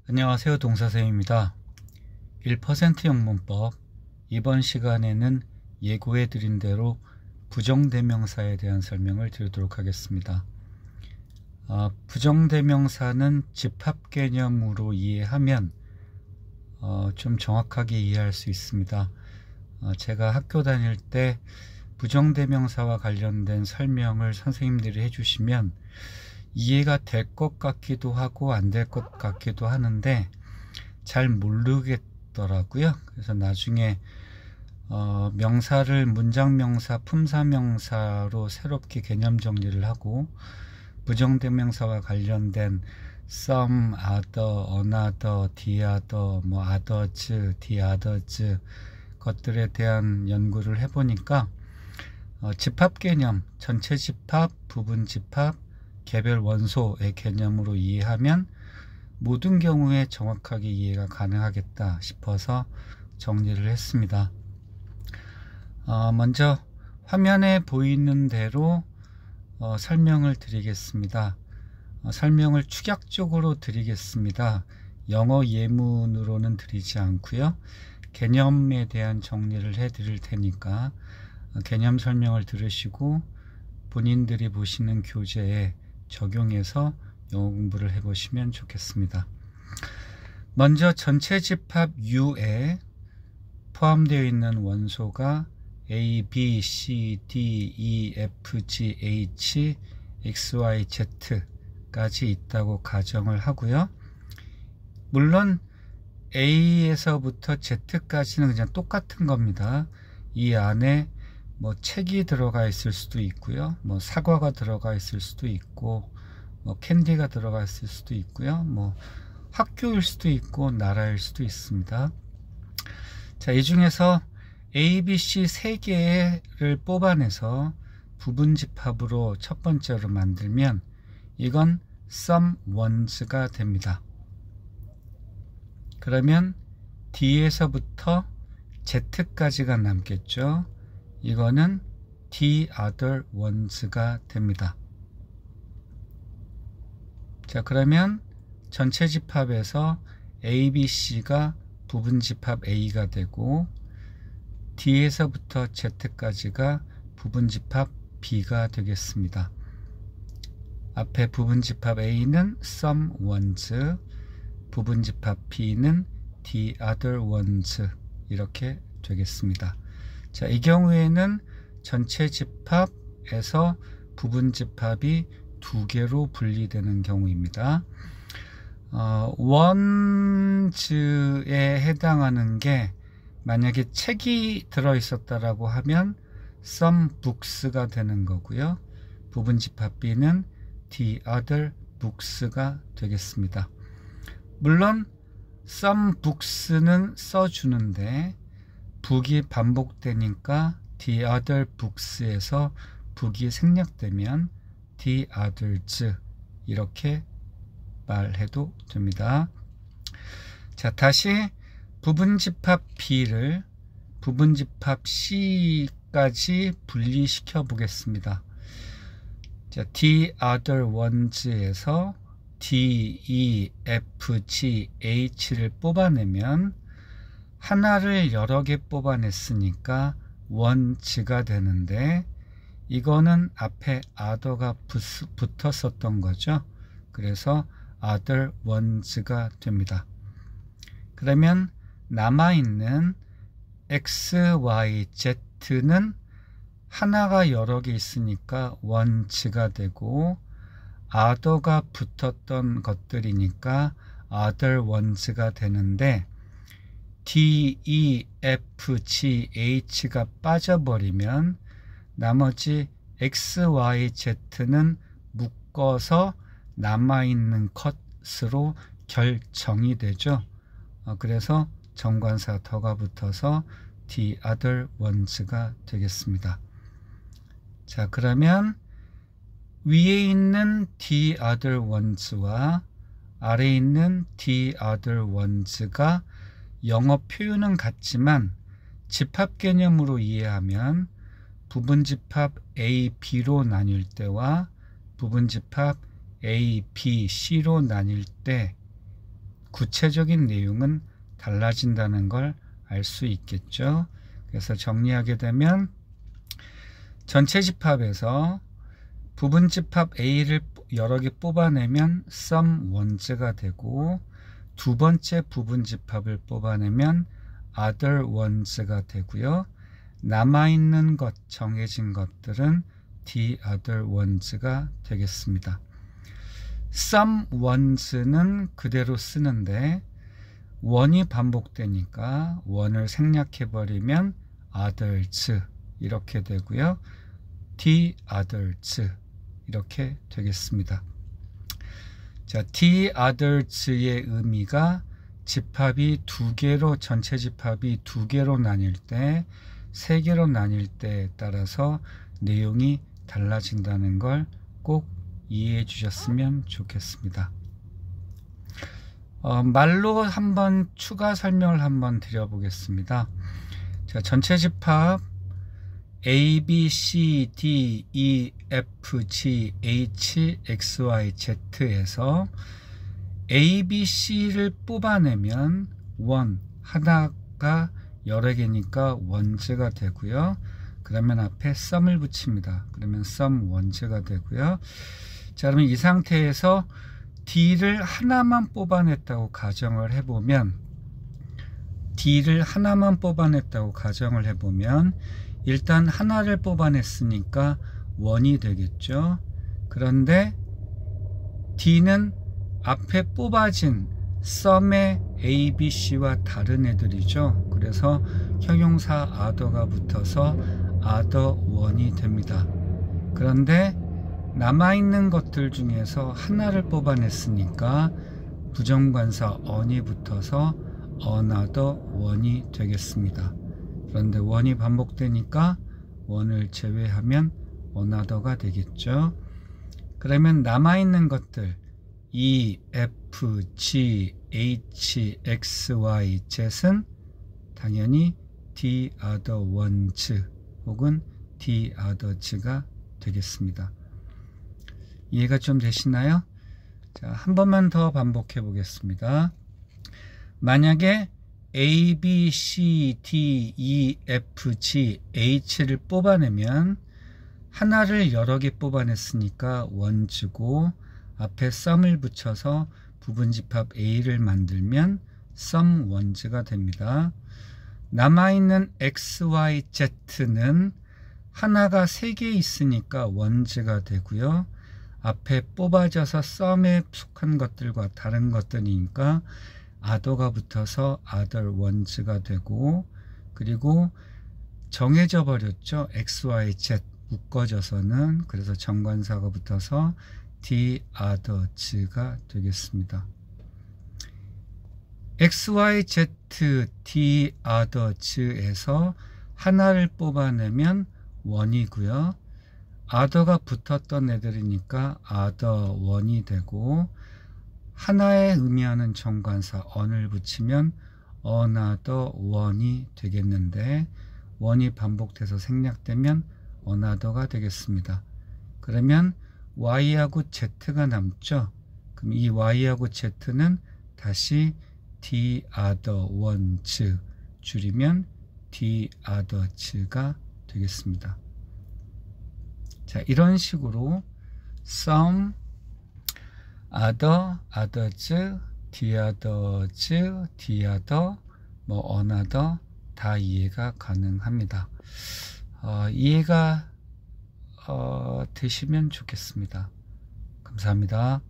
안녕하세요. 동사쌤입니다. 1% 영문법 이번 시간에는 예고해 드린 대로 부정대명사에 대한 설명을 드리도록 하겠습니다. 부정대명사는 집합 개념으로 이해하면 좀 정확하게 이해할 수 있습니다. 제가 학교 다닐 때 부정대명사와 관련된 설명을 선생님들이 해주시면 이해가 될 것 같기도 하고 안 될 것 같기도 하는데 잘 모르겠더라고요. 그래서 나중에 명사를 문장명사, 품사명사로 새롭게 개념 정리를 하고 부정대명사와 관련된 some, other, another, the other, others, the others 것들에 대한 연구를 해보니까 집합 개념, 전체 집합, 부분 집합, 개별 원소의 개념으로 이해하면 모든 경우에 정확하게 이해가 가능하겠다 싶어서 정리를 했습니다. 먼저 화면에 보이는 대로 설명을 드리겠습니다. 설명을 축약적으로 드리겠습니다. 영어 예문으로는 드리지 않고요. 개념에 대한 정리를 해 드릴 테니까 개념 설명을 들으시고 본인들이 보시는 교재에 적용해서 영어 공부를 해보시면 좋겠습니다. 먼저 전체 집합 U에 포함되어 있는 원소가 A, B, C, D, E, F, G, H, X, Y, Z까지 있다고 가정을 하고요. 물론 A에서부터 Z까지는 그냥 똑같은 겁니다. 이 안에 책이 들어가 있을 수도 있고요. 사과가 들어가 있을 수도 있고, 캔디가 들어가 있을 수도 있고요. 학교일 수도 있고, 나라일 수도 있습니다. 자, 이 중에서 A, B, C 3개를 뽑아내서 부분집합으로 첫 번째로 만들면 이건 some ones가 됩니다. 그러면 D에서부터 Z까지가 남겠죠. 이거는 the other ones가 됩니다. 자, 그러면 전체 집합에서 A, B, C가 부분 집합 A가 되고 D에서부터 Z까지가 부분 집합 B가 되겠습니다. 앞에 부분 집합 A는 some ones, 부분 집합 B는 the other ones 이렇게 되겠습니다. 자, 이 경우에는 전체 집합에서 부분 집합이 2개로 분리되는 경우입니다. 원즈에 해당하는 게 만약에 책이 들어있었다라고 하면 some books가 되는 거고요. 부분 집합 B는 the other books가 되겠습니다. 물론 some books는 써주는데 북이 반복되니까 the other books에서 북이 생략되면 the others 이렇게 말해도 됩니다. 자, 다시 부분집합 B를 부분집합 C까지 분리시켜 보겠습니다. 자, the other ones에서 D, E, F, G, H를 뽑아내면 하나를 여러 개 뽑아냈으니까 원즈가 되는데 이거는 앞에 other가 붙었었던 거죠. 그래서 other ones가 됩니다. 그러면 남아있는 X, Y, Z는 하나가 여러 개 있으니까 원즈가 되고 other가 붙었던 것들이니까 other ones가 되는데 D, E, F, G, H가 빠져버리면 나머지 X, Y, Z는 묶어서 남아있는 컷으로 결정이 되죠. 그래서 정관사 더가 붙어서 the other ones가 되겠습니다. 자, 그러면 위에 있는 the other ones와 아래에 있는 the other ones가 영어 표현은 같지만 집합 개념으로 이해하면 부분집합 A, B로 나뉠 때와 부분집합 A, B, C로 나뉠 때 구체적인 내용은 달라진다는 걸 알 수 있겠죠. 그래서 정리하게 되면 전체 집합에서 부분 집합 A를 여러 개 뽑아내면 sum ones가 되고, 두 번째 부분 집합을 뽑아내면 other ones가 되고요. 남아있는 것, 정해진 것들은 the other ones가 되겠습니다. sum ones는 그대로 쓰는데 원이 반복되니까 원을 생략해버리면 others 이렇게 되고요. the others 이렇게 되겠습니다. 자, the others의 의미가 집합이 두 개로, 전체 집합이 두 개로 나뉠 때, 세 개로 나뉠 때에 따라서 내용이 달라진다는 걸 꼭 이해해 주셨으면 좋겠습니다. 말로 한번 추가 설명을 한번 드려보겠습니다. 자, 전체 집합 A, B, C, D, E, F, G, H, X, Y, Z에서 A, B, C를 뽑아내면 원, 하나가 여러 개니까 원즈가 되고요. 그러면 앞에 sum을 붙입니다. 그러면 sum ones가 되고요. 자, 그러면 이 상태에서 D를 하나만 뽑아냈다고 가정을 해보면, D를 하나만 뽑아냈다고 가정을 해보면 일단 하나를 뽑아냈으니까 원이 되겠죠. 그런데 D는 앞에 뽑아진 sum의 A, B, C와 다른 애들이죠. 그래서 형용사 other가 붙어서 other one이 됩니다. 그런데 남아있는 것들 중에서 하나를 뽑아냈으니까 부정관사 on이 붙어서 another one이 되겠습니다. 그런데 원이 반복되니까 원을 제외하면 another가 되겠죠. 그러면 남아있는 것들 E, F, G, H, X, Y, Z는 당연히 the other ones 혹은 the others가 되겠습니다. 이해가 좀 되시나요? 자, 한 번만 더 반복해 보겠습니다. 만약에 A, B, C, D, E, F, G, H를 뽑아내면 하나를 여러 개 뽑아냈으니까 원즈고, 앞에 sum을 붙여서 부분집합 A를 만들면 sum ones가 됩니다. 남아있는 X, Y, Z는 하나가 3개 있으니까 ones가 되고요. 앞에 뽑아져서 sum에 속한 것들과 다른 것들이니까 other가 붙어서 other ones가 되고, 그리고 정해져 버렸죠. X, Y, Z 묶어져서는. 그래서 정관사가 붙어서 the others가 되겠습니다. X, Y, Z, the others에서 하나를 뽑아내면 원이고요. other가 붙었던 애들이니까 other one이 되고, 하나에 의미하는 정관사 on을 붙이면 another one이 되겠는데, 원이 반복돼서 생략되면 another가 되겠습니다. 그러면 Y하고 Z가 남죠. 그럼 이 Y하고 Z는 다시 the other ones 줄이면 the others가 되겠습니다. 자, 이런 식으로 some, other, others, the others, the other, 뭐 another 다 이해가 가능합니다. 이해가 되시면 좋겠습니다. 감사합니다.